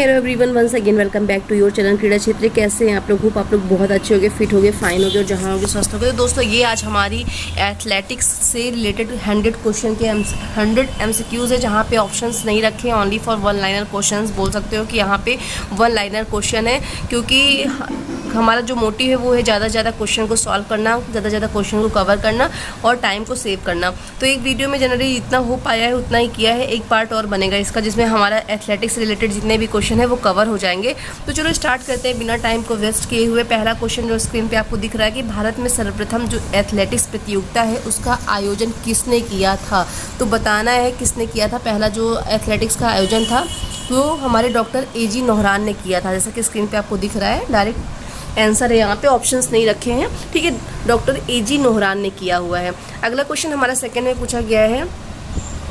Hello everyone, once again welcome back to your channel Krida Kshetra. कैसे हैं आप लोग? होप आप लोग बहुत अच्छे होंगे, फिट होंगे, फाइन होंगे और जहाँ होंगे स्वस्थ होंगे। तो दोस्तों, ये आज हमारी एथलेटिक्स से रिलेटेड 100 क्वेश्चन के 100 MCQs है, जहाँ पे ऑप्शंस नहीं रखे हैं, only for one liner questions. बोल सकते हो कि यहाँ पे वन लाइनर क्वेश्चन है, क्योंकि हमारा जो मोटिव है वो है ज़्यादा से ज़्यादा क्वेश्चन को सॉल्व करना, ज़्यादा से ज़्यादा क्वेश्चन को कवर करना और टाइम को सेव करना। तो एक वीडियो में जनरली जितना हो पाया है उतना ही किया है। एक पार्ट और बनेगा इसका, जिसमें हमारा एथलेटिक्स से रिलेटेड जितने भी क्वेश्चन है वो कवर हो जाएंगे। तो चलो स्टार्ट करते हैं बिना टाइम को वेस्ट किए हुए। पहला क्वेश्चन जो स्क्रीन पे आपको दिख रहा है कि भारत में सर्वप्रथम जो एथलेटिक्स प्रतियोगिता है उसका आयोजन किसने किया था। तो बताना है किसने किया था। पहला जो एथलेटिक्स का आयोजन था वो हमारे डॉक्टर AG नोहरान ने किया था, जैसा कि स्क्रीन पे आपको दिख रहा है। डायरेक्ट आंसर है, यहाँ पे ऑप्शंस नहीं रखे हैं, ठीक है। डॉक्टर AG नोहरान ने किया हुआ है। अगला क्वेश्चन हमारा सेकंड में पूछा गया है,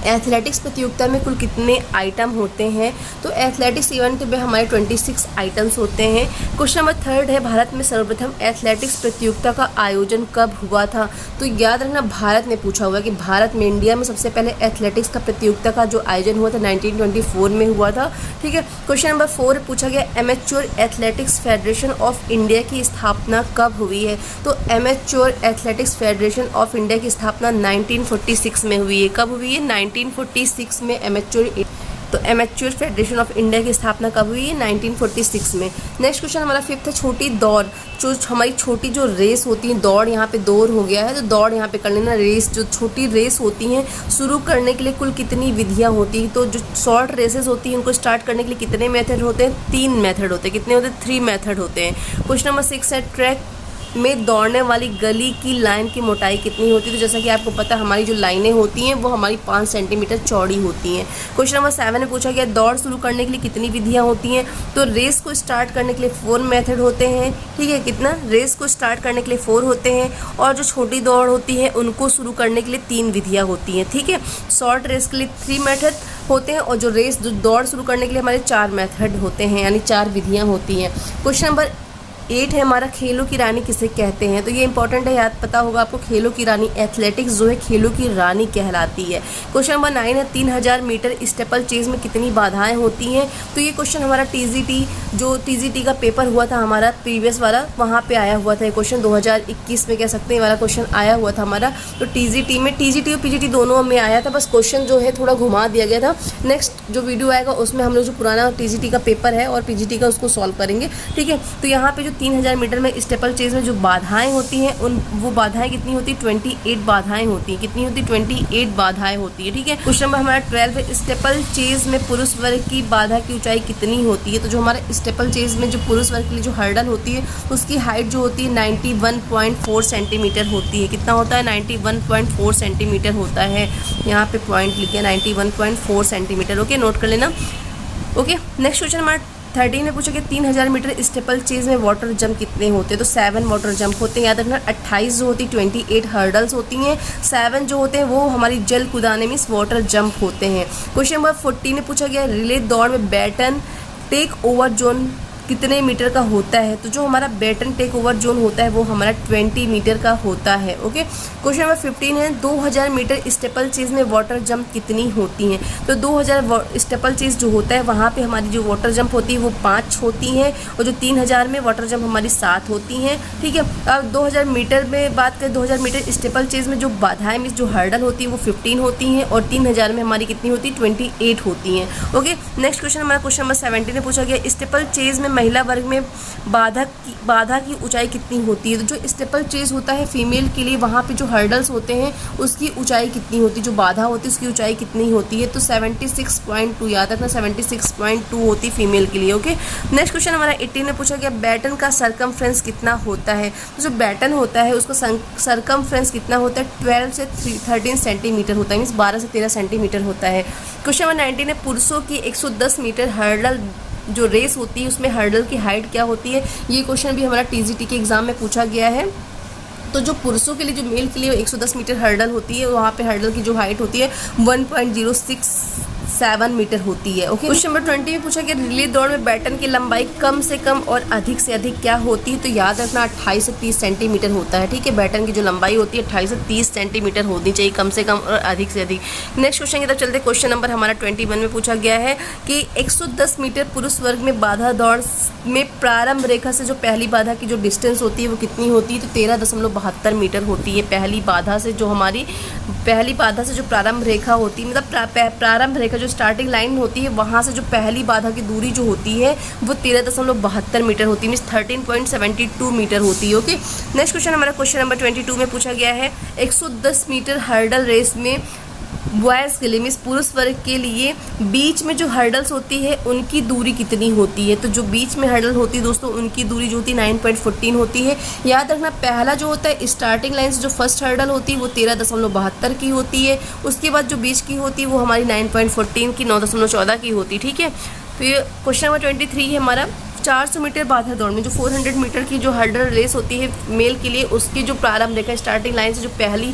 एथलेटिक्स प्रतियोगिता में कुल कितने आइटम होते हैं। तो एथलेटिक्स इवेंट में हमारे 26 आइटम्स होते हैं। क्वेश्चन नंबर थर्ड है, भारत में सर्वप्रथम एथलेटिक्स प्रतियोगिता का आयोजन कब हुआ था। तो याद रखना, भारत ने पूछा हुआ है कि भारत में, इंडिया में सबसे पहले एथलेटिक्स का प्रतियोगिता का जो आयोजन हुआ था 1924 में हुआ था, ठीक है। क्वेश्चन नंबर 4 पूछा गया, amateur athletics federation of India की स्थापना कब हुई है। तो amateur athletics federation of India की स्थापना 1946 में हुई है। कब हुई है? 1946 में एमेच्योर फेडरेशन ऑफ इंडिया की स्थापना कब हुई है? 1946 में। नेक्स्ट क्वेश्चन हमारा फिफ्थ है, छोटी दौड़। जो हमारी छोटी जो रेस होती है, दौड़ यहाँ पे दौड़ हो गया है तो दौड़ यहाँ पे कर लेना। रेस, जो छोटी रेस होती हैं शुरू करने के लिए कुल कितनी विधियाँ होती हैं। तो जो शॉर्ट रेसेस होती हैं उनको स्टार्ट करने के लिए कितने मेथड होते हैं? 3 मेथड होते हैं। कितने होते हैं? 3 मेथड होते हैं। क्वेश्चन नंबर 6 है, ट्रैक में दौड़ने वाली गली की लाइन की मोटाई कितनी होती है। तो जैसा कि आपको पता है, हमारी जो लाइनें होती हैं वो हमारी 5 सेंटीमीटर चौड़ी होती हैं। क्वेश्चन नंबर 7 में पूछा गया, दौड़ शुरू करने के लिए कितनी विधियां होती हैं। तो रेस को स्टार्ट करने के लिए 4 मेथड होते हैं, ठीक है। कितना? रेस को स्टार्ट करने के लिए 4 होते हैं, और जो छोटी दौड़ होती है उनको शुरू करने के लिए 3 विधियाँ होती हैं, ठीक है। शॉर्ट रेस के लिए 3 मेथड होते हैं, और जो दौड़ शुरू करने के लिए हमारे 4 मेथड होते हैं, यानी 4 विधियाँ होती हैं। क्वेश्चन नंबर 8 है हमारा, खेलों की रानी किसे कहते हैं। तो ये इंपॉर्टेंट है, याद पता होगा आपको। खेलों की रानी, एथलेटिक्स जो है खेलों की रानी कहलाती है। क्वेश्चन नंबर 9 है, 3000 मीटर स्टेपल चेज में कितनी बाधाएं होती हैं। तो ये क्वेश्चन हमारा TGT का पेपर हुआ था हमारा प्रीवियस वाला, वहाँ पे आया हुआ था ये क्वेश्चन। 2021 में कह सकते हैं वाला क्वेश्चन आया हुआ था हमारा। तो TGT और PGT दोनों में आया था, बस क्वेश्चन जो है थोड़ा घुमा दिया गया था। नेक्स्ट जो वीडियो आएगा उसमें हम लोग जो पुराना TGT का पेपर है और PGT का उसको सॉल्व करेंगे, ठीक है। तो यहाँ पे जो 3000 मीटर में स्टेपल चेज में जो बाधाएं होती हैं वो बाधाएं कितनी होती है? 28 बाधाएं होती हैं। कितनी होती है? 28 बाधाएं होती है, ठीक है। क्वेश्चन नंबर हमारा 12 है, स्टेपल चेज में पुरुष वर्ग की बाधा की ऊंचाई कितनी होती है। तो जो हमारा स्टेपल चेज में जो पुरुष वर्ग के लिए जो हर्डल होती है उसकी हाइट जो होती है 91.4 सेंटीमीटर होती है। कितना होता है? 91.4 सेंटीमीटर होता है। यहाँ पे पॉइंट लिखे 91.4 सेंटीमीटर, ओके, नोट कर लेना, ओके। नेक्स्ट क्वेश्चन हमारा 13 में पूछा कि 3000 मीटर स्टेपल चेज में वाटर जंप कितने होते हैं। तो 7 वाटर जंप होते हैं, याद रखना। 28 जो होती है, 28 हर्डल्स होती हैं। 7 जो होते हैं वो हमारी जल कुदाने में वाटर जंप होते हैं। क्वेश्चन नंबर 14 में पूछा गया, रिले दौड़ में बैटन टेक ओवर जोन कितने मीटर का होता है। तो जो हमारा बैटन टेक ओवर जोन होता है वो हमारा 20 मीटर का होता है, ओके। क्वेश्चन नंबर 15 है, 2000 मीटर स्टेपल चेज में वाटर जंप कितनी होती हैं। तो 2000 स्टेपल चेज जो होता है वहाँ पे हमारी जो वाटर जंप होती है वो 5 होती हैं, और जो 3000 में वाटर जंप हमारी 7 होती हैं, ठीक है। अब 2000 मीटर में बात करें, 2000 मीटर स्टेपल चेज में जो बाधाएं में जो हर्डल होती है वो 15 होती हैं, और 3000 में हमारी कितनी होती है? 28 होती हैं, ओके। नेक्स्ट क्वेश्चन हमारा क्वेश्चन नंबर 17 में पूछा गया, स्टेपल चेज में महिला वर्ग में बाधा की ऊंचाई कितनी होती है। तो जो स्टेपल चेज होता है फीमेल के लिए, वहाँ पे जो हर्डल्स होते हैं उसकी ऊंचाई कितनी होती है, जो बाधा होती है उसकी ऊंचाई कितनी होती है। तो 76.2, याद रखना, 76.2 होती फीमेल के लिए, ओके। नेक्स्ट क्वेश्चन हमारा 18 में पूछा गया, बैटन का सरकमफ्रेंस कितना होता है। तो जो बैटन होता है उसका सरकमफ्रेंस कितना होता है? 12 से 13 सेंटीमीटर होता है, मीन्स 12 से 13 सेंटीमीटर होता है। क्वेश्चन नंबर 19 है, पुरुषों की 110 मीटर हर्डल जो रेस होती है उसमें हर्डल की हाइट क्या होती है। ये क्वेश्चन भी हमारा TGT के एग्जाम में पूछा गया है। तो जो पुरुषों के लिए, जो मेल के लिए 110 मीटर हर्डल होती है, वहाँ पे हर्डल की जो हाइट होती है 1.06 7 मीटर होती है। ओके, क्वेश्चन नंबर 20 में पूछा कि रिले दौड़ में बैटन की लंबाई कम से कम और अधिक से अधिक क्या होती है? तो याद रखना 28 से 30 सेंटीमीटर होता है। ठीक है, बैटन की जो लंबाई होती है 28 से 30 सेंटीमीटर होनी चाहिए कम से कम और अधिक से अधिक। नेक्स्ट क्वेश्चन की तरफ चलते। क्वेश्चन नंबर हमारा 21 में पूछा गया है कि 110 मीटर पुरुष वर्ग में बाधा दौड़ में प्रारंभ रेखा से जो पहली बाधा की जो डिस्टेंस होती है वो कितनी होती है? तो 13.72 मीटर होती है। पहली बाधा से जो हमारी पहली बाधा से जो प्रारंभ रेखा होती है, मतलब प्रारंभ रेखा जो स्टार्टिंग लाइन होती है वहाँ से जो पहली बाधा की दूरी जो होती है वो 13.72 मीटर होती है, मीन्स 13.72 मीटर होती है। ओके, नेक्स्ट क्वेश्चन हमारा क्वेश्चन नंबर 22 में पूछा गया है 110 मीटर हर्डल रेस में बॉयज़ के लिए मीन्स पुरुष वर्ग के लिए बीच में जो हर्डल्स होती है उनकी दूरी कितनी होती है? तो जो बीच में हर्डल होती है दोस्तों उनकी दूरी जो होती है 9.14 होती है। याद रखना पहला जो होता है स्टार्टिंग लाइन से जो फर्स्ट हर्डल होती है वो 13.72 की होती है, उसके बाद जो बीच की होती है वो हमारी 9.14 की 9.14 की होती है। ठीक है, तो ये क्वेश्चन नंबर 23 है हमारा 400 मीटर बाधा दौड़ में जो 400 मीटर की जो हर्डल रेस होती है मेल के लिए उसकी जो प्रारंभ रेखा स्टार्टिंग लाइन से जो पहली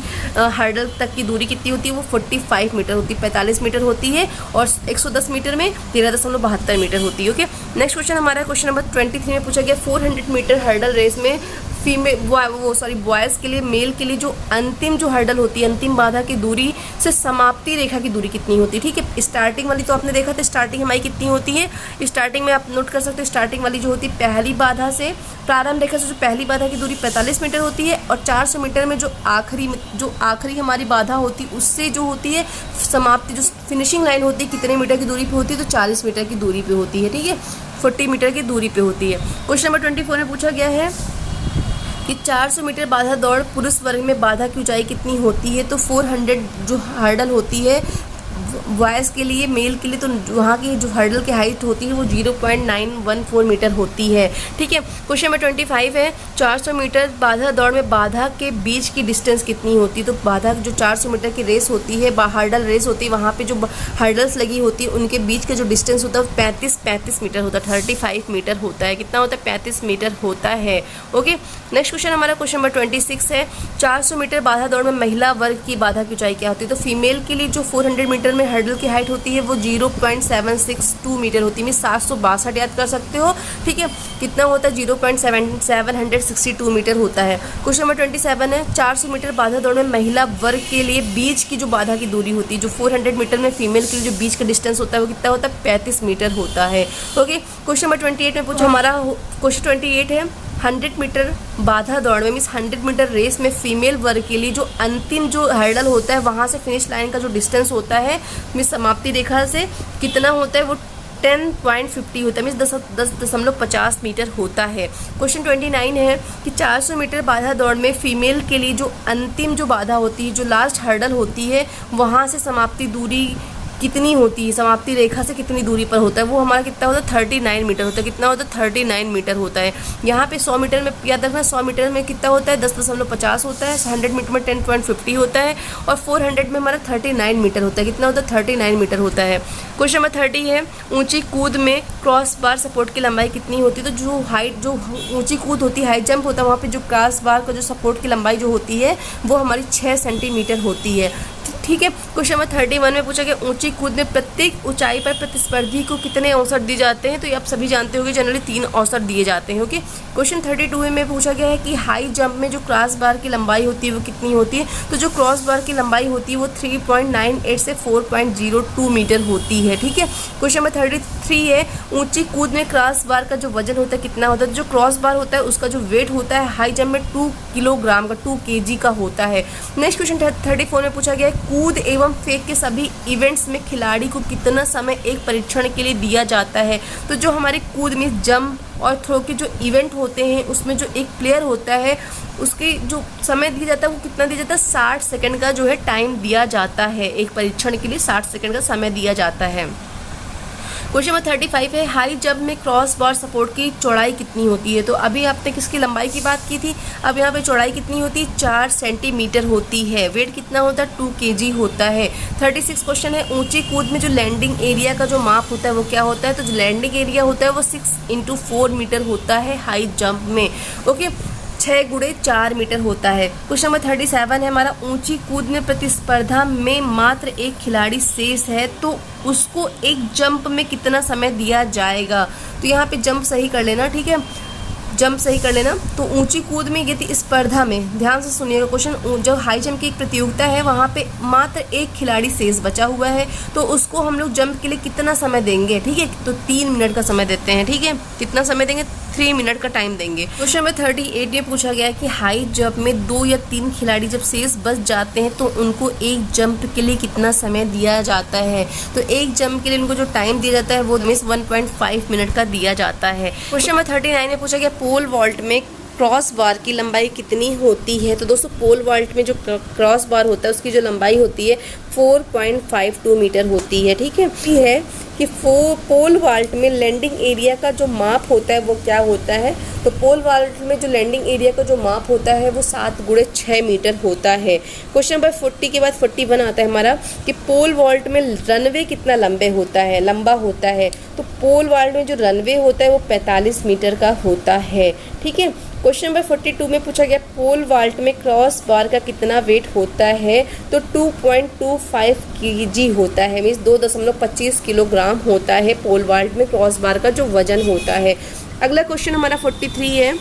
हर्डल तक की दूरी कितनी होती है वो 45 मीटर होती है, 45 मीटर होती है और 110 मीटर में 13.72 मीटर होती है। ओके, नेक्स्ट क्वेश्चन हमारा क्वेश्चन नंबर 23 में पूछा गया 400 मीटर हर्डल रेस में बॉयज़ के लिए मेल के लिए जो अंतिम जो हर्डल होती है अंतिम बाधा की दूरी से समाप्ति रेखा की दूरी कितनी होती है? ठीक है, स्टार्टिंग वाली तो आपने देखा था स्टार्टिंग हमारी कितनी होती है, स्टार्टिंग में आप नोट कर सकते हो स्टार्टिंग वाली जो होती है पहली बाधा से प्रारंभ रेखा से जो पहली बाधा की दूरी 45 मीटर होती है और 400 मीटर में जो आखिरी हमारी बाधा होती है उससे जो होती है समाप्ति जो फिनिशिंग लाइन होती है कितने मीटर की दूरी पे होती है? तो 40 मीटर की दूरी पे होती है। ठीक है, 40 मीटर की दूरी पे होती है। क्वेश्चन नंबर 24 में पूछा गया है कि 400 मीटर बाधा दौड़ पुरुष वर्ग में बाधा की ऊंचाई कितनी होती है? तो 400 जो हर्डल होती है बॉयज़ के लिए मेल के लिए तो वहाँ की जो हर्डल की हाइट होती है वो 0.914 मीटर होती है। ठीक है, क्वेश्चन नंबर 25 है 400 मीटर बाधा दौड़ में बाधा के बीच की डिस्टेंस कितनी होती है? तो बाधा जो 400 मीटर की रेस होती है हर्डल रेस होती है वहाँ पे जो हर्डल्स लगी होती है उनके बीच का जो डिस्टेंस होता है वो 35 मीटर होता है, 35 मीटर होता है। कितना होता है? 35 मीटर होता है। ओके, नेक्स्ट क्वेश्चन हमारा क्वेश्चन नंबर 26 है 400 मीटर बाधा दौड़ में महिला वर्ग की बाधा की ऊंचाई क्या होती है? तो फीमेल के लिए जो 400 मीटर में हर्डल की हाइट होती है वो 0.762 मीटर होती है, 762 याद कर सकते हो। ठीक है, कितना होता है? 0.762 मीटर होता है। क्वेश्चन नंबर 27 है 400 मीटर बाधा दौड़ में महिला वर्ग के लिए बीच की जो बाधा की दूरी होती है जो 400 मीटर में फीमेल के लिए जो बीच का डिस्टेंस होता है वो कितना होता है? 35 मीटर होता है। ओके, क्वेश्चन नंबर 28 में पूछा हमारा क्वेश्चन 28 है 100 मीटर बाधा दौड़ में मीन्स 100 मीटर रेस में फीमेल वर्ग के लिए जो अंतिम जो हर्डल होता है वहाँ से फिनिश लाइन का जो डिस्टेंस होता है मीन्स समाप्ति रेखा से कितना होता है? वो 10.50 होता है, मीन्स 10.50 मीटर होता है। क्वेश्चन 29 है कि 400 मीटर बाधा दौड़ में फीमेल के लिए जो अंतिम जो बाधा होती है जो लास्ट हर्डल होती है वहाँ से समाप्ति दूरी कितनी होती है? समाप्ति रेखा से कितनी दूरी पर होता है? वो हमारा कितना होता है? 39 मीटर होता है। कितना होता है? 39 मीटर होता है। यहाँ पे 100 मीटर में याद रखना 100 मीटर में कितना होता है? 10.50 होता है, 100 मीटर में 10.50 होता है और 400 में हमारा 39 मीटर होता है। कितना होता है? 39 मीटर होता है। क्वेश्चन नंबर 30 है ऊंची कूद में क्रॉस बार सपोर्ट की लंबाई कितनी होती है? तो जो हाइट जो ऊंची कूद होती है हाई जंप होता है वहाँ पे जो क्रॉस बार का जो सपोर्ट की लंबाई जो होती है वो हमारी 6 सेंटीमीटर होती है। ठीक है, क्वेश्चन नंबर 31 में पूछा गया ऊंची कूद में प्रत्येक ऊंचाई पर प्रतिस्पर्धी को कितने अवसर दिए जाते हैं? तो ये आप सभी जानते होंगे जनरली 3 अवसर दिए जाते हैं। ओके, क्वेश्चन 32 में पूछा गया है कि हाई जंप में जो क्रॉस बार की लंबाई होती है वो कितनी होती है? तो जो क्रॉस बार की लंबाई होती है वो 3.98 से 4.02 मीटर होती है। ठीक है, क्वेश्चन नंबर 33 है ऊंची कूद में क्रॉस बार का जो वजन होता है कितना होता है? जो क्रॉस बार होता है उसका जो वेट होता है हाई जंप में 2 किलोग्राम का 2 kg का होता है। नेक्स्ट क्वेश्चन 34 में पूछा गया है कूद एवं फेंक के सभी इवेंट्स में खिलाड़ी को कितना समय एक परीक्षण के लिए दिया जाता है? तो जो हमारे कूद में जंप और थ्रो के जो इवेंट होते हैं उसमें जो एक प्लेयर होता है उसके जो समय दिया जाता है वो कितना दिया जाता है? 60 सेकंड का जो है टाइम दिया जाता है। एक परीक्षण के लिए 60 सेकंड का समय दिया जाता है। क्वेश्चन नंबर 35 है हाई जंप में क्रॉस बार सपोर्ट की चौड़ाई कितनी होती है? तो अभी आपने किसकी लंबाई की बात की थी, अब यहाँ पे चौड़ाई कितनी होती है? 4 सेंटीमीटर होती है। वेट कितना होता है? 2 kg होता है। 36 क्वेश्चन है ऊंची कूद में जो लैंडिंग एरिया का जो माप होता है वो क्या होता है? तो जो लैंडिंग एरिया होता है वो 6 × 4 मीटर होता है हाई जंप में। ओके, 6 गुणे 4 मीटर होता है। क्वेश्चन नंबर 37 है हमारा, ऊंची कूद में प्रतिस्पर्धा में मात्र एक खिलाड़ी शेष है तो उसको एक जंप में कितना समय दिया जाएगा। तो यहाँ पे जंप सही कर लेना, ठीक है, जंप सही कर लेना। तो ऊंची कूद में यदि स्पर्धा में, ध्यान से सुनिएगा क्वेश्चन, जो हाई जंप की एक प्रतियोगिता है वहाँ पे मात्र एक खिलाड़ी शेष बचा हुआ है तो उसको हम लोग जंप के लिए कितना समय देंगे, ठीक है, तो 3 मिनट का समय देते हैं, ठीक है, कितना समय देंगे, 3 मिनट का टाइम देंगे। क्वेश्चन नंबर 38 ये पूछा गया है कि हाई जंप में 2 या 3 खिलाड़ी जब शेष बच जाते हैं तो उनको एक जंप के लिए कितना समय दिया जाता है। तो एक जंप के लिए उनको जो टाइम दिया जाता है वो 1.5 मिनट का दिया जाता है। क्वेश्चन नंबर 39 में पूछा गया पोल वॉल्ट में क्रॉस बार की लंबाई कितनी होती है। तो दोस्तों पोल वॉल्ट में जो क्रॉस बार होता है उसकी जो लंबाई होती है 4.52 मीटर होती है, ठीक है। कि पोल वॉल्ट में लैंडिंग एरिया का जो माप होता है वो क्या होता है। तो पोल वॉल्ट में जो लैंडिंग एरिया का जो माप होता है वो 7 गुणे 6 मीटर होता है। क्वेश्चन नंबर 40 के बाद 41 आता है हमारा कि पोल वॉल्ट में रनवे कितना लंबा होता है। तो पोल वॉल्ट में जो रनवे होता है वो 45 मीटर का होता है, ठीक है। क्वेश्चन नंबर 42 में पूछा गया पोल वॉल्ट में क्रॉस बार का कितना वेट होता है। तो 2.25 kg होता है, मीन्स 2.25 किलोग्राम होता है पोल वॉल्ट में क्रॉस बार का जो वजन होता है। अगला क्वेश्चन हमारा 43 है।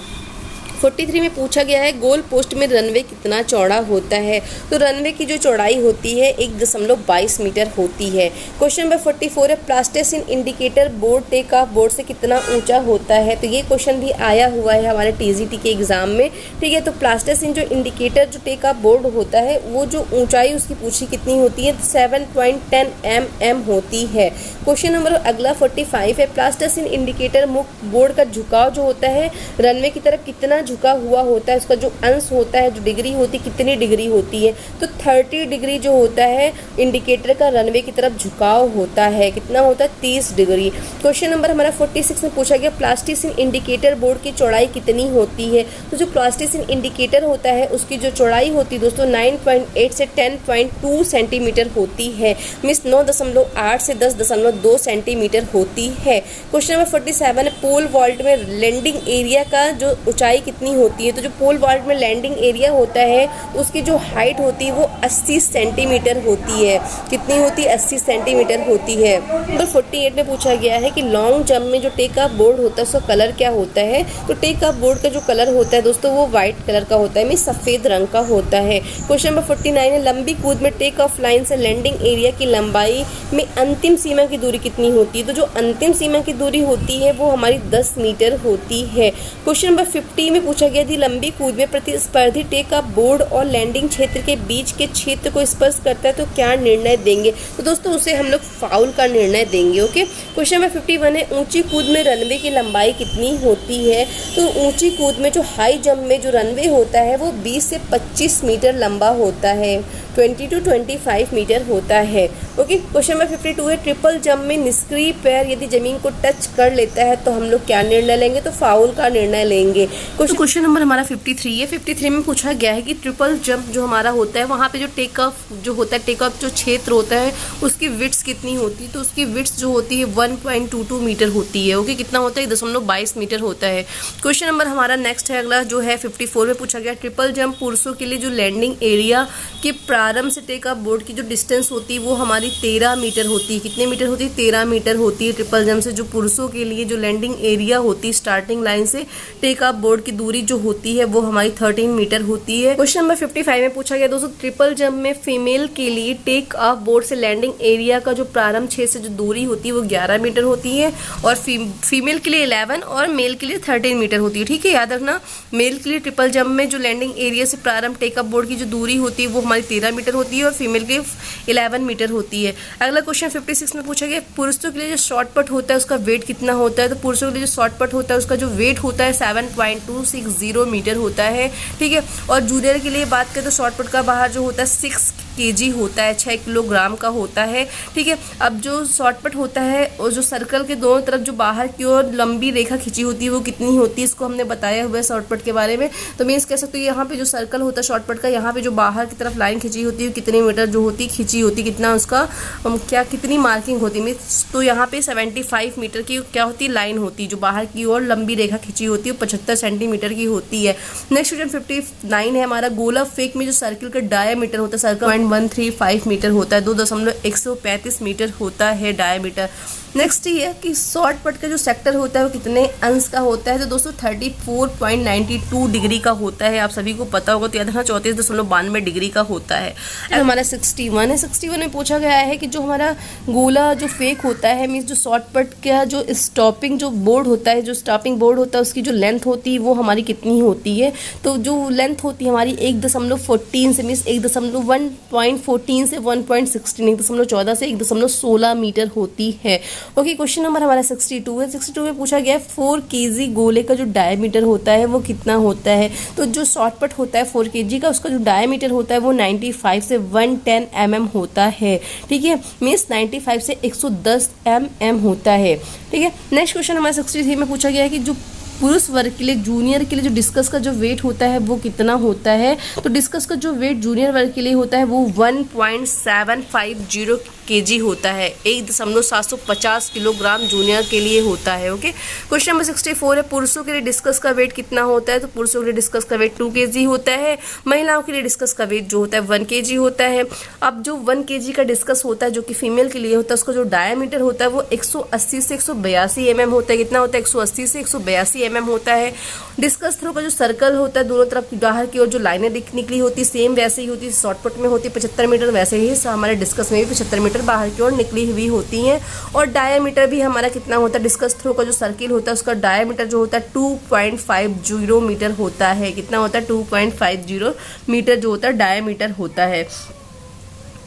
43 में पूछा गया है गोल पोस्ट में रनवे कितना चौड़ा होता है। तो रनवे की जो चौड़ाई होती है 1.22 मीटर होती है। क्वेश्चन नंबर 44 है plasticine indicator board take off board से कितना ऊंचा होता है। तो ये क्वेश्चन भी आया हुआ है हमारे टीजीटी के एग्जाम में, ठीक है। तो प्लास्टेसिन जो इंडिकेटर जो टेक ऑफ बोर्ड होता है वो जो ऊंचाई उसकी पूछी कितनी होती है, 7.10 mm होती है। क्वेश्चन नंबर अगला 45 है प्लास्टेसिन इंडिकेटर मुक्त बोर्ड का झुकाव जो होता है रनवे की तरफ कितना झुका हुआ होता है, उसका जो अंश होता है, जो डिग्री होती है, कितनी डिग्री होती है। तो 30 डिग्री जो होता है इंडिकेटर का रनवे की तरफ झुकाव होता है, कितना होता है, 30 डिग्री। क्वेश्चन नंबर हमारा 46 में पूछा गया प्लास्टिसिन इंडिकेटर बोर्ड की चौड़ाई कितनी होती है। तो जो प्लास्टिसिन इंडिकेटर होता है उसकी जो चौड़ाई होती है दोस्तों 9.8 से 10.2 सेंटीमीटर होती है, मीन्स 9.8 से 10.2 सेंटीमीटर होती है। क्वेश्चन नंबर 47 पोल वॉल्ट में लैंडिंग एरिया का जो ऊंचाई कितनी होती है। तो जो पोल वॉल्ट में लैंडिंग एरिया होता है उसकी जो हाइट होती है वो 80 सेंटीमीटर होती है, कितनी होती है, 80 सेंटीमीटर होती है। नंबर 48 में पूछा गया है कि लॉन्ग जंप में जो टेक ऑफ बोर्ड होता है उसका कलर क्या होता है। तो टेक ऑफ बोर्ड का जो कलर होता है दोस्तों वो व्हाइट कलर का होता है, मीन सफ़ेद रंग का होता है। क्वेश्चन नंबर 49 है लंबी कूद में टेक ऑफ लाइन से लैंडिंग एरिया की लंबाई में अंतिम सीमा की दूरी कितनी होती है। तो जो अंतिम सीमा की दूरी होती है वो हमारी 10 मीटर होती है। क्वेश्चन नंबर 50 में पूछा गया यदि लंबी कूद में प्रतिस्पर्धी टेक ऑफ बोर्ड और लैंडिंग क्षेत्र के बीच के क्षेत्र को स्पर्श करता है तो क्या निर्णय देंगे। तो दोस्तों उसे हम लोग फाउल का निर्णय देंगे, ओके। क्वेश्चन नंबर 51 है ऊंची कूद में रनवे की लंबाई कितनी होती है। तो ऊंची कूद में जो हाई जंप में जो रनवे होता है वो 20 से 25 मीटर लंबा होता है, 20 to 25 मीटर होता है, ओके। क्वेश्चन नंबर 52 है ट्रिपल जंप में निष्क्रिय पैर यदि जमीन को टच कर लेता है तो हम लोग क्या निर्णय लेंगे, तो फाउल का निर्णय लेंगे। क्वेश्चन नंबर हमारा 53 है। 53 में पूछा गया है कि ट्रिपल जंप जो हमारा होता है वहाँ पे जो टेक ऑफ जो होता है, टेक ऑफ जो क्षेत्र होता है उसकी विड्थ कितनी होती है। तो उसकी विड्थ जो होती है 1.22 मीटर होती है, ओके। कितना होता है, 1.22 मीटर होता है। क्वेश्चन नंबर हमारा नेक्स्ट है अगला जो है 54 में पूछा गया ट्रिपल जंप पुरुषों के लिए जो लैंडिंग एरिया के प्रारंभ से टेक ऑफ बोर्ड की जो डिस्टेंस होती है वो हमारी 13 मीटर होती है। कितने मीटर होती है, 13 मीटर होती है ट्रिपल जंप से। जो पुरुषों के लिए जो लैंडिंग एरिया होती है स्टार्टिंग लाइन से टेक ऑफ बोर्ड की दूरी जो होती है वो हमारी 13 मीटर होती है। क्वेश्चन नंबर 55 में पूछा गया दोस्तों ट्रिपल जंप में फीमेल के लिए टेक ऑफ बोर्ड से लैंडिंग एरिया का जो प्रारंभ क्षेत्र से जो दूरी होती है वो 11 मीटर होती है और फीमेल के लिए 11 और मेल के लिए 13 मीटर होती है, ठीक है। याद रखना मेल के लिए ट्रिपल जंप में जो लैंडिंग एरिया से प्रारंभ टेक ऑफ बोर्ड की जो दूरी होती है वो हमारी 13 मीटर होती है और फीमेल के 11 मीटर होती है। अगला क्वेश्चन 56 में पूछा गया पुरुषों के लिए जो शॉर्ट पट होता है उसका वेट कितना होता है। तो पुरुषों के लिए जो शॉर्ट पट होता है उसका जो वेट होता है 7.260 मीटर होता है, ठीक है। और जूनियर के लिए बात करें तो शॉर्ट पुट का बाहर जो होता है 6 केजी होता है, 6 किलोग्राम का होता है। ठीक है, अब जो शॉर्टपुट होता है और जो सर्कल के दोनों तरफ जो बाहर की ओर लंबी रेखा खींची होती है वो कितनी होती है, इसको हमने बताया हुआ है शॉर्टपुट के बारे में। तो मीन्स कह सकते हो यहाँ पे जो सर्कल होता है शॉर्टपुट का, यहाँ पे जो बाहर की तरफ लाइन खींची होती है कितने मीटर जो होती खींची होती, कितना उसका क्या कितनी मार्किंग होती है मीन्स, तो यहाँ पे 75 मीटर की क्या होती है लाइन होती है, जो बाहर की ओर लंबी रेखा खींची होती है 75 सेंटीमीटर की होती है। नेक्स्ट क्वेश्चन 59 है हमारा, गोला फेक में जो सर्किल का डायमीटर होता है सर्कल 135 मीटर होता है, 2.135 मीटर होता है डायमीटर। नेक्स्ट ये है कि शॉर्ट पट का जो सेक्टर होता है वो कितने अंश का होता है, तो दोस्तों 34.92 डिग्री का होता है, आप सभी को पता होगा, तो याद रखना 34.92 डिग्री का होता है। हमारा 61 है, 61 में पूछा गया है कि जो हमारा गोला जो फेक होता है मीन्स जो शॉर्ट पट का जो स्टॉपिंग जो बोर्ड होता है, जो स्टॉपिंग बोर्ड होता है उसकी जो लेंथ होती है वो हमारी कितनी होती है, तो जो लेंथ होती है हमारी 1.14 से मीन्स 1.14 से 1.16 1.14 से 1.16 मीटर होती है। ओके, क्वेश्चन नंबर हमारा 62 है। 62 में पूछा गया 4 kg गोले का जो डायमीटर होता है वो कितना होता है, तो जो शॉर्टपट होता है 4 kg का उसका जो डायमीटर होता है वो 95 से 110 mm होता है। ठीक है, मीन्स 95 से 110 mm होता है। ठीक है, नेक्स्ट क्वेश्चन हमारा 63 में पूछा गया है कि जो पुरुष वर्ग के लिए जूनियर के लिए जो डिस्कस का जो वेट होता है वो कितना होता है, तो डिस्कस का जो वेट जूनियर वर्ग के लिए होता है वो 1.750 kg होता है, 1.750 किलोग्राम जूनियर के लिए होता है। ओके, क्वेश्चन नंबर 64 है, पुरुषों के लिए डिस्कस का वेट कितना होता है, तो पुरुषों के लिए डिस्कस का वेट 2 kg होता है, महिलाओं के लिए डिस्कस का वेट जो होता है 1 kg होता है। अब जो 1 kg का डिस्कस होता है जो कि फीमेल के लिए होता है उसका जो डायमीटर होता है वो 180 से 182 mm होता है, कितना होता है 180 से 182 mm होता है। डिस्कस थ्रो का जो सर्कल होता है दोनों तरफ बाहर की ओर जो लाइनें निकली होती है सेम वैसे ही होती है, शॉर्टपुट में होती है 75 मीटर, वैसे ही हमारे डिस्कस में भी 75 मीटर बाहर की ओर निकली हुई होती हैं। और डायमीटर भी हमारा कितना होता है, डिस्कस थ्रो का जो सर्किल होता है उसका डायमीटर जो होता है 2.50 मीटर होता है, कितना होता है 2.50 मीटर जो होता है डायमीटर होता है।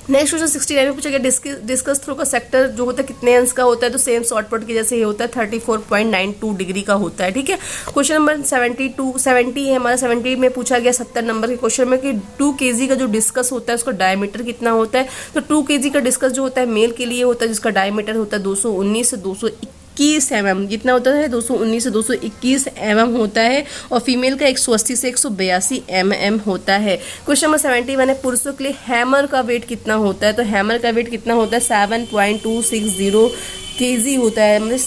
नेक्स्ट क्वेश्चन 69 में पूछा गया डिस्कस थ्रो का सेक्टर जो होता है कितने अंश का होता है, तो सेम शॉर्टपुट के जैसे ही होता है 34.92 डिग्री का होता है। ठीक है, क्वेश्चन नंबर 70 है हमारा, 70 में पूछा गया 70 नंबर के क्वेश्चन में कि 2 kg का जो डिस्कस होता है उसका डायमीटर कितना होता है, तो 2 kg का डिस्कस जो होता है मेल के लिए होता है जिसका डायमीटर होता है 219 से 221 mm, कितना होता है 219 से 221 mm होता है, और फीमेल का 180 से 182 mm होता है। क्वेश्चन नंबर 71 है, पुरुषों के लिए हैमर का वेट कितना होता है, तो हैमर का वेट कितना होता है 7.260 kg होता है, मतलब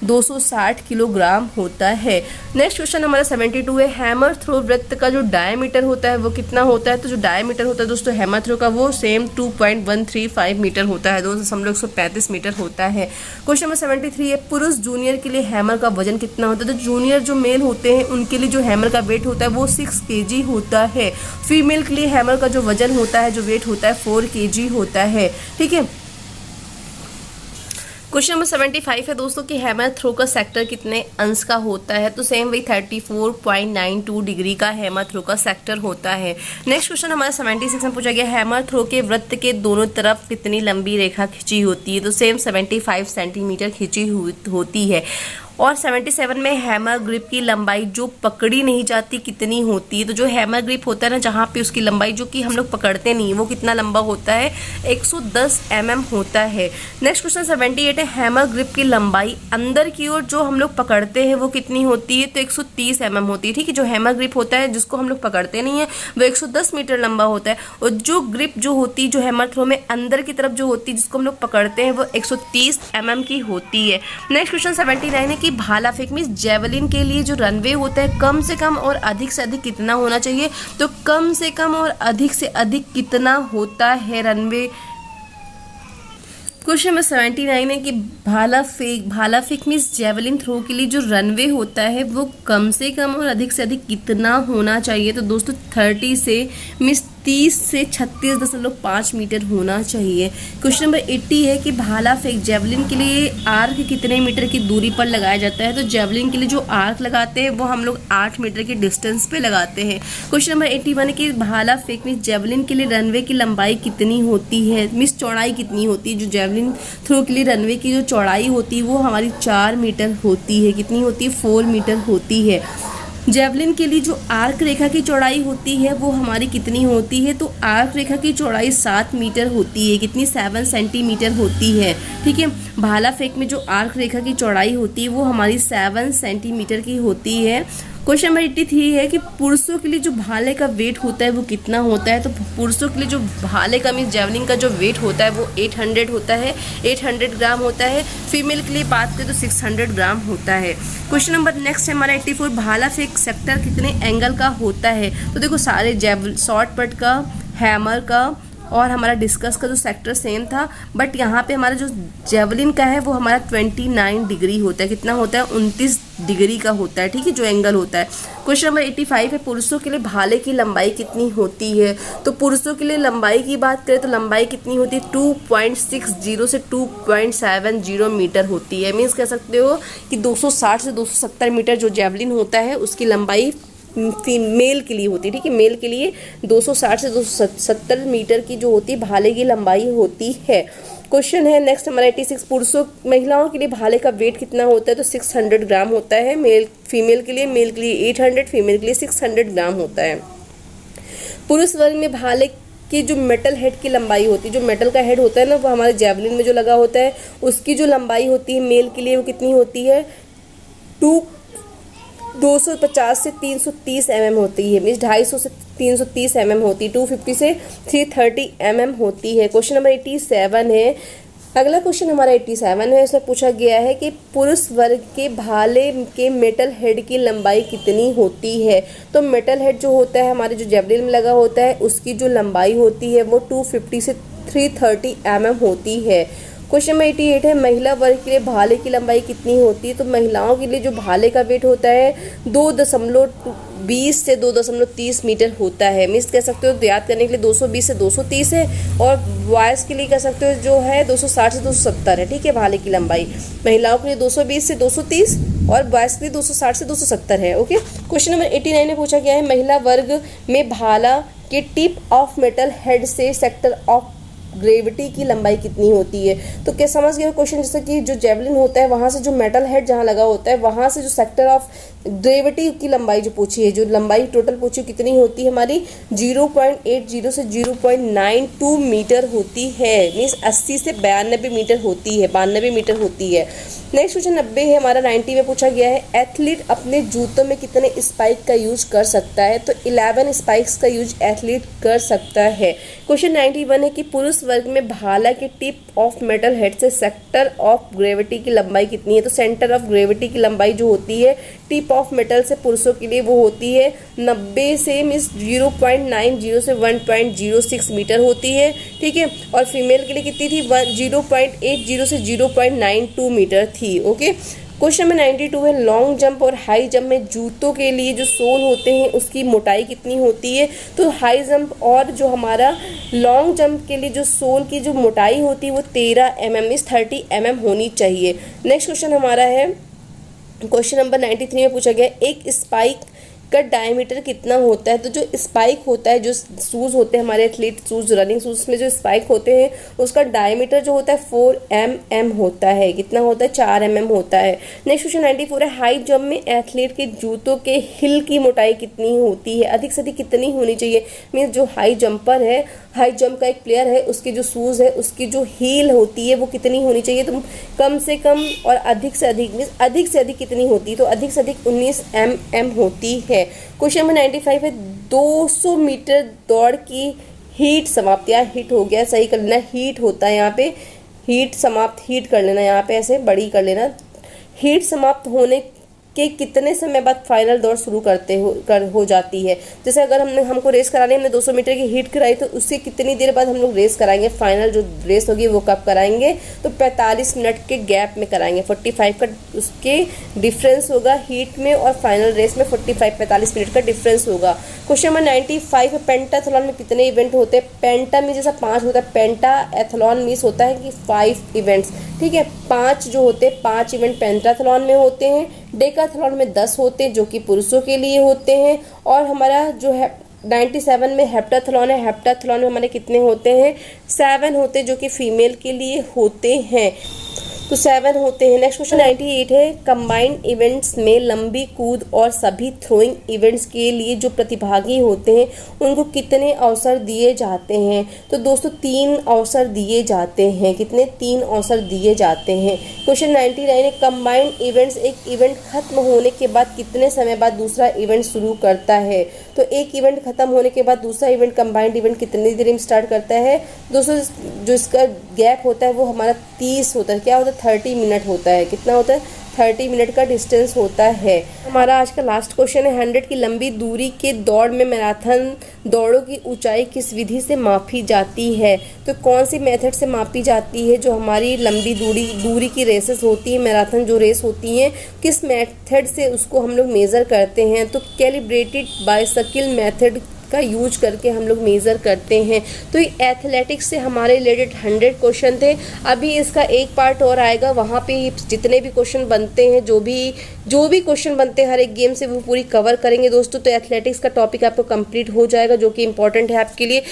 7.260 किलोग्राम होता है। नेक्स्ट क्वेश्चन हमारा 72 है, हैमर थ्रो वृत्त का जो डायमीटर होता है वो कितना होता है, तो जो डायमीटर होता है दोस्तों हैमर थ्रो का वो सेम 2.135 मीटर होता है, 2.135 मीटर होता है। क्वेश्चन नंबर 73 है, पुरुष जूनियर के लिए हैमर का वजन कितना होता है, तो जूनियर जो मेल होते हैं उनके लिए जो हैमर का वेट होता है वो 6 kg होता है। फीमेल के लिए हैमर का जो वजन होता है जो वेट होता है 4 kg होता है। ठीक है, क्वेश्चन नंबर 75 है दोस्तों कि हैमर थ्रो का सेक्टर कितने अंश का होता है, तो सेम वही 34.92 डिग्री का हैमर थ्रो का सेक्टर होता है। नेक्स्ट क्वेश्चन हमारा 76 में पूछा गया हैमर थ्रो के वृत्त के दोनों तरफ कितनी लंबी रेखा खींची होती है, तो सेम 75 सेंटीमीटर खींची होती है। और 77 में हैमर ग्रिप की लंबाई जो पकड़ी नहीं जाती कितनी होती है, तो जो हैमर ग्रिप होता है ना जहाँ पे उसकी लंबाई जो कि हम लोग पकड़ते नहीं वो कितना लंबा होता है 110 mm होता है। नेक्स्ट क्वेश्चन 78 है, हैमर ग्रिप की लंबाई अंदर की ओर जो हम लोग पकड़ते हैं वो कितनी होती है, तो 130 mm होती है। ठीक है, जो हैमर ग्रिप होता है जिसको हम लोग पकड़ते नहीं है वो 110 मीटर लंबा होता है, और जो ग्रिप जो होती है जो हैमर थ्रो में अंदर की तरफ जो होती है जिसको हम लोग पकड़ते हैं वो 130 mm की होती है। नेक्स्ट क्वेश्चन 79 है कि भाला फेंक मींस जेवलिन के लिए जो रनवे होता है कम से कम और अधिक से अधिक कितना होना चाहिए, तो कम से कम और अधिक से अधिक कितना होता है रनवे। क्वेश्चन नंबर 79 है कि भाला फेंक मींस जेवलिन थ्रो के लिए जो रनवे होता है वो कम से कम और अधिक से अधिक कितना होना चाहिए, तो दोस्तों 30 से मींस 30 से 36.5 मीटर होना चाहिए। क्वेश्चन नंबर 80 है कि भाला फेंक जेवलिन के लिए आर्क कितने मीटर की दूरी पर लगाया जाता है, तो जेवलिन के लिए जो आर्क लगाते हैं वो हम लोग 8 मीटर के डिस्टेंस पे लगाते हैं। क्वेश्चन नंबर 81 है कि भाला फेंक मींस जेवलिन के लिए रनवे की लंबाई कितनी होती है, मींस चौड़ाई कितनी होती है, जो जेवलिन थ्रो के लिए रनवे की जो चौड़ाई होती है वो हमारी 4 मीटर होती है, कितनी होती है 4 मीटर होती है। जेवलिन के लिए जो आर्क रेखा की चौड़ाई होती है वो हमारी कितनी होती है? तो आर्क रेखा की चौड़ाई 7 मीटर होती है। कितनी? 7 सेंटीमीटर होती है। ठीक है, भाला फेंक में जो आर्क रेखा की चौड़ाई होती है वो हमारी 7 सेंटीमीटर की होती है। क्वेश्चन नंबर 83 है कि पुरुषों के लिए जो भाले का वेट होता है वो कितना होता है? तो पुरुषों के लिए जो भाले का मीन्स जेवलिन का जो वेट होता है वो 800 होता है, 800 ग्राम होता है। फीमेल के लिए बात करें तो 600 ग्राम होता है। क्वेश्चन नंबर नेक्स्ट है हमारा 84, भाला फेंक सेक्टर कितने एंगल का होता है? तो देखो सारे शॉर्ट पट का, हैमर का और हमारा डिस्कस का जो सेक्टर सेम था, बट यहाँ पे हमारा जो जेवलिन का है वो हमारा 29 डिग्री होता है। कितना होता है? 29 डिग्री का होता है। ठीक है, जो एंगल होता है। क्वेश्चन नंबर 85 है, पुरुषों के लिए भाले की लंबाई कितनी होती है? तो पुरुषों के लिए लंबाई की बात करें तो लंबाई कितनी होती है? 2.60 से 2.70 मीटर होती है। मीन्स कह सकते हो कि 260 से 270 मीटर जो जेवलिन होता है उसकी लंबाई फीमेल के लिए होती है। ठीक है, मेल के लिए 260 से 270 मीटर की जो होती है भाले की लंबाई होती है। क्वेश्चन है नेक्स्ट हमारा 86, महिलाओं के लिए भाले का वेट कितना होता है? तो 600 ग्राम होता है। फीमेल के लिए 800, फीमेल के लिए 600 ग्राम होता है। पुरुष वर्ग में भाले की जो मेटल हेड की लंबाई होती है, जो मेटल का हेड होता है ना वो हमारे जेवलिन में जो लगा होता है उसकी जो लंबाई होती है मेल के लिए वो कितनी होती है? 250 से 330 होती है। मीन्स 250 से 330 होती है। 250 से 330 होती है। क्वेश्चन नंबर 87 है। अगला क्वेश्चन हमारा 87 है। इसमें पूछा गया है कि पुरुष वर्ग के भाले के मेटल हेड की लंबाई कितनी होती है? तो मेटल हेड जो होता है हमारे जो जेवलिन में लगा होता है उसकी जो लंबाई होती है वो 250 से 330 होती है। क्वेश्चन नंबर 88 है, महिला वर्ग के लिए भाले की लंबाई कितनी होती है? तो महिलाओं के लिए जो भाले का वेट होता है 2.20 से 2.30 मीटर होता है। मीन्स कह सकते हो याद करने के लिए 220 से 230 है, और बॉयज़ के लिए कह सकते हो जो है 260 से 270 है। ठीक है, भाले की लंबाई महिलाओं के लिए 220 से 230 और बॉयज़ के लिए 260 से 270 है। ओके, क्वेश्चन नंबर 89 में पूछा गया है, महिला वर्ग में भाला के टिप ऑफ मेटल हेड से सेक्टर ऑफ ग्रेविटी की लंबाई कितनी होती है? तो क्या समझ गए क्वेश्चन? जैसे कि जो जेवलिन होता है वहां से जो मेटल हेड जहां लगा होता है वहां से जो सेक्टर ऑफ ग्रेविटी की लंबाई जो पूछी है, जो लंबाई टोटल पूछी कितनी होती है हमारी? 0.80 से 0.92 मीटर होती है। मीन्स 80 से 92 मीटर होती है, 92 मीटर होती है। नेक्स्ट क्वेश्चन 90 है हमारा 90 में पूछा गया है, एथलीट अपने जूतों में कितने स्पाइक का यूज कर सकता है? तो 11 स्पाइक्स का यूज एथलीट कर सकता है। क्वेश्चन 91 है कि पुरुष वर्ग में भाला के टिप ऑफ मेटल हेड से सेक्टर ऑफ ग्रेविटी की लंबाई कितनी है? तो सेंटर ऑफ ग्रेविटी की लंबाई जो होती है टिप ऑफ मेटल से पुरुषों के लिए वो होती है 90 से मीन्स 0.90 से 1.06 मीटर होती है। ठीक है, और फीमेल के लिए कितनी थी? 0.80 से 0.92 मीटर थी। ओके, क्वेश्चन नंबर 92 है, लॉन्ग जंप और हाई जंप में जूतों के लिए जो सोल होते हैं उसकी मोटाई कितनी होती है? तो हाई जंप और जो हमारा लॉन्ग जंप के लिए जो सोल की जो मोटाई होती है वो 13 mm 30 mm होनी चाहिए। नेक्स्ट क्वेश्चन हमारा है क्वेश्चन नंबर 93 में पूछा गया, एक स्पाइक का डायमीटर कितना होता है? तो जो स्पाइक होता है, जो शूज़ होते हैं हमारे एथलीट शूज़, रनिंग शूज़ में जो स्पाइक होते हैं उसका डायमीटर जो होता है 4 mm होता है। कितना होता है? 4 mm होता है। नेक्स्ट क्वेश्चन 94 है, हाई जंप में एथलीट के जूतों के हिल की मोटाई कितनी होती है? अधिक से अधिक कितनी होनी चाहिए? मीन्स जो हाई जंपर है, हाई जंप का एक प्लेयर है, उसके जो शूज़ है उसकी जो हील होती है वो कितनी होनी चाहिए? तो कम से कम और अधिक से अधिक मीन्स अधिक से अधिक कितनी होती है? तो अधिक से अधिक 19 mm होती है। क्वेश्चन नंबर 95 है, 200 मीटर दौड़ की हीट समाप्त, या हिट हो गया सही कर लेना, हीट होता है यहाँ पे, हीट समाप्त, हीट कर लेना यहाँ पे ऐसे बड़ी कर लेना। हीट समाप्त होने के कितने समय बाद फाइनल दौड़ शुरू हो जाती है? जैसे अगर हमको रेस करानी, हमने 200 मीटर की हीट कराई तो उससे कितनी देर बाद हम लोग रेस कराएंगे? फाइनल जो रेस होगी वो कब कराएंगे? तो 45 मिनट के गैप में कराएंगे। 45 का उसके डिफरेंस होगा हीट में और फाइनल रेस में 45 मिनट का डिफरेंस होगा। क्वेश्चन नंबर 95 है, पेंटाथलॉन में कितने इवेंट होते हैं? पेंटा में जैसा 5 होता है, पेंटा एथलॉन मीन्स होता है कि 5 इवेंट्स। ठीक है, 5 जो होते हैं 5 इवेंट पेंटाथलॉन में होते हैं। डेकाथलॉन में 10 होते हैं जो कि पुरुषों के लिए होते हैं। और हमारा जो है 97 में हेप्टाथलॉन है, हेप्टाथलॉन में हमारे कितने होते हैं? 7 होते हैं जो कि फीमेल के लिए होते हैं। तो 7 होते हैं। नेक्स्ट क्वेश्चन 98 है, कंबाइंड इवेंट्स में लंबी कूद और सभी थ्रोइंग इवेंट्स के लिए जो प्रतिभागी होते हैं उनको कितने अवसर दिए जाते हैं? तो दोस्तों 3 अवसर दिए जाते हैं। कितने? 3 अवसर दिए जाते हैं। क्वेश्चन 99 है, कंबाइंड इवेंट्स एक इवेंट खत्म होने के बाद कितने समय बाद दूसरा इवेंट शुरू करता है? तो एक इवेंट खत्म होने के बाद दूसरा इवेंट, कंबाइंड इवेंट कितनी देर में स्टार्ट करता है? दोस्तों जो इसका गैप होता है वो हमारा 30 होता है। क्या होता है? 30 मिनट होता है। कितना होता है? 30 मिनट का डिस्टेंस होता है। हमारा आज का लास्ट क्वेश्चन है, 100 की लंबी दूरी के दौड़ में मैराथन दौड़ों की ऊंचाई किस विधि से मापी जाती है? तो कौन सी मेथड से मापी जाती है? जो हमारी लंबी दूरी की रेसेस होती है, मैराथन जो रेस होती हैं, किस मेथड से उसको हम लोग मेज़र करते हैं? तो कैलिब्रेटेड बाइसाइकिल मेथड का यूज करके हम लोग मेज़र करते हैं। तो ये एथलेटिक्स से हमारे रिलेटेड 100 क्वेश्चन थे। अभी इसका एक पार्ट और आएगा, वहाँ पे जितने भी क्वेश्चन बनते हैं, जो भी क्वेश्चन बनते हैं हर एक गेम से, वो पूरी कवर करेंगे दोस्तों। तो एथलेटिक्स का टॉपिक आपको कंप्लीट हो जाएगा, जो कि इंपॉर्टेंट है आपके लिए।